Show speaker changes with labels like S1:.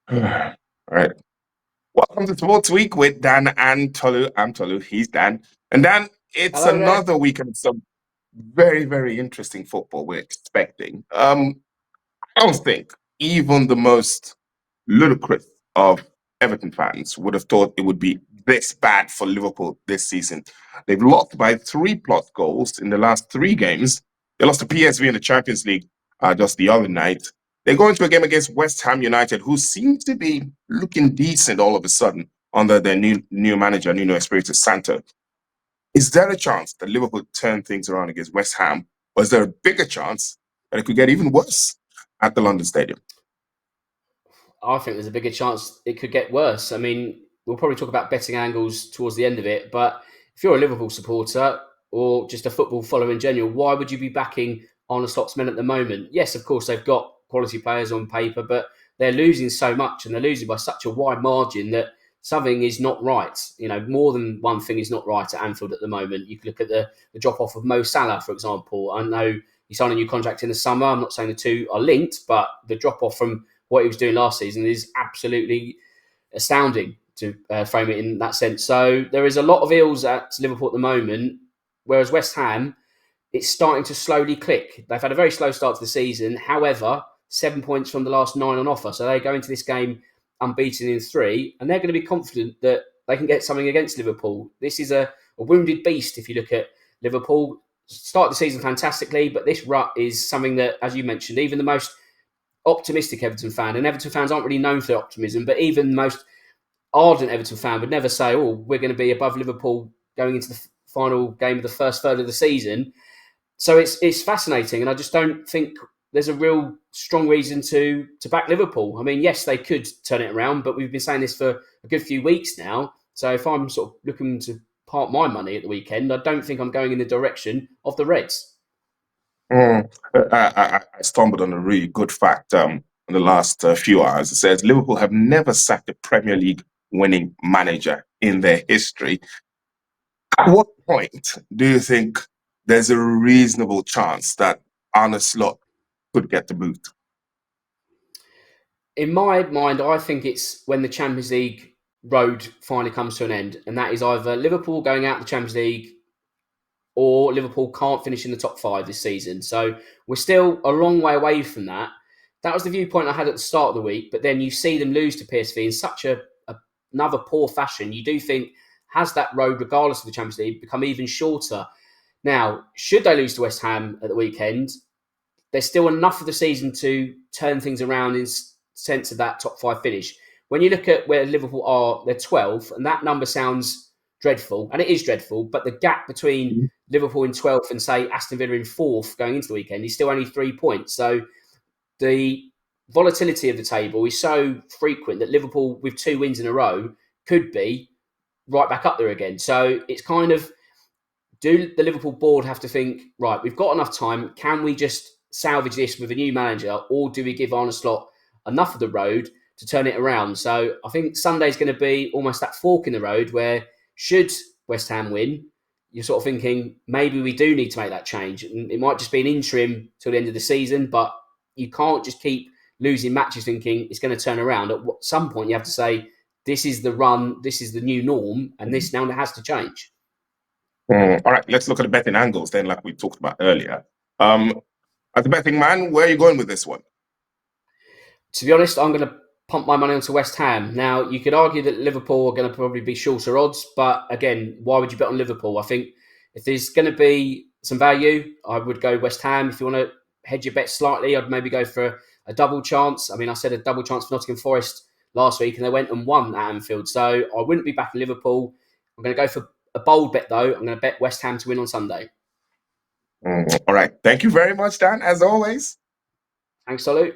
S1: All right. Welcome to Sports Week with Dan and Tolu. I'm Tolu. He's Dan. And Dan, it's
S2: Hello there.
S1: another week of some very, very interesting football we're expecting. I don't think even the most ludicrous of Everton fans would have thought it would be this bad for Liverpool this season. They've lost by 3+ goals in the last 3 games. They lost to PSV in the Champions League just the other night. They go into a game against West Ham United, who seem to be looking decent all of a sudden under their new manager, Nuno Espirito Santo. Is there a chance that Liverpool turn things around against West Ham, or is there a bigger chance that it could get even worse at the London Stadium?
S2: I think there's a bigger chance it could get worse. I mean, we'll probably talk about betting angles towards the end of it, but if you're a Liverpool supporter or just a football follower in general, why would you be backing Arne Slot's men at the moment? Yes, of course, they've got quality players on paper, but they're losing so much and they're losing by such a wide margin that something is not right. You know, more than one thing is not right at Anfield at the moment. You can look at the drop-off of Mo Salah, for example. I know he signed a new contract in the summer. I'm not saying the two are linked, but the drop-off from what he was doing last season is absolutely astounding, to frame it in that sense. So there is a lot of ills at Liverpool at the moment, whereas West Ham, it's starting to slowly click. They've had a very slow start to the season. However, 7 points from the last 9 on offer. So they go into this game unbeaten in 3, and they're going to be confident that they can get something against Liverpool. This is a wounded beast if you look at Liverpool. Start the season fantastically, but this rut is something that, as you mentioned, even the most optimistic Everton fan, and Everton fans aren't really known for their optimism, but even the most ardent Everton fan would never say, "Oh, we're going to be above Liverpool going into the final game of the first third of the season." So it's fascinating, and I just don't think there's a real strong reason to back Liverpool. I mean, yes, they could turn it around, but we've been saying this for a good few weeks now. So if I'm sort of looking to part my money at the weekend, I don't think I'm going in the direction of the Reds.
S1: I stumbled on a really good fact in the last few hours. It says Liverpool have never sacked a Premier League winning manager in their history. At what point do you think there's a reasonable chance that Arne Slot could get the boot?
S2: In my mind, I think it's when the Champions League road finally comes to an end, and that is either Liverpool going out of the Champions League or Liverpool can't finish in the top 5 this season. So we're still a long way away from that. That was the viewpoint I had at the start of the week, but then you see them lose to PSV in such another poor fashion. You do think, has that road, regardless of the Champions League, become even shorter? Now, should they lose to West Ham at the weekend, there's still enough of the season to turn things around in sense of that top 5 finish. When you look at where Liverpool are, they're 12, and that number sounds dreadful, and it is dreadful, but the gap between Liverpool in 12th and, say, Aston Villa in 4th going into the weekend is still only 3 points. So the volatility of the table is so frequent that Liverpool, with 2 wins in a row, could be right back up there again. So it's kind of, do the Liverpool board have to think, right, we've got enough time, can we just salvage this with a new manager, or do we give Arne Slot enough of the road to turn it around? So I think Sunday's going to be almost that fork in the road where, should West Ham win, you're sort of thinking maybe we do need to make that change. And it might just be an interim till the end of the season, but you can't just keep losing matches thinking it's going to turn around. At some point, you have to say, this is the run, this is the new norm, and this now has to change.
S1: All right, let's look at the betting angles then, like we talked about earlier. As a betting man, where are you going with this one?
S2: To be honest, I'm going to pump my money onto West Ham. Now, you could argue that Liverpool are going to probably be shorter odds, but again, why would you bet on Liverpool? I think if there's going to be some value, I would go West Ham. If you want to hedge your bet slightly, I'd maybe go for a double chance. I mean, I said a double chance for Nottingham Forest last week, and they went and won at Anfield. So I wouldn't be backing Liverpool. I'm going to go for a bold bet, though. I'm going to bet West Ham to win on Sunday.
S1: All right, thank you very much, Dan, as always.
S2: Thanks, Salute.